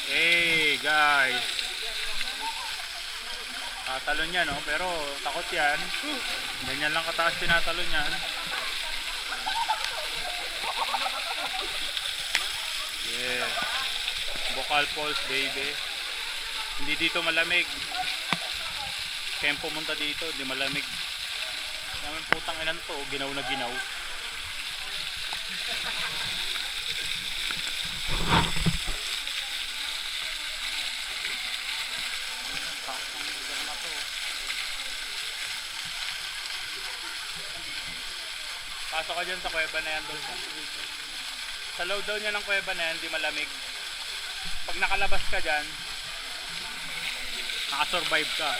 Hey guys, tatalon yan, no? Pero takot yan. Ganyan lang kataas tinatalon yan. Yeah, Bokal Falls baby. Hindi dito malamig. Kaya pumunta dito, di malamig. Naman putang inan to, ginaw na ginaw. Pasok ka dyan sa kuweba na yan doon. Sa low down niya ng kuweba na yan, di malamig. Pag nakalabas ka dyan, nakasurvive ka.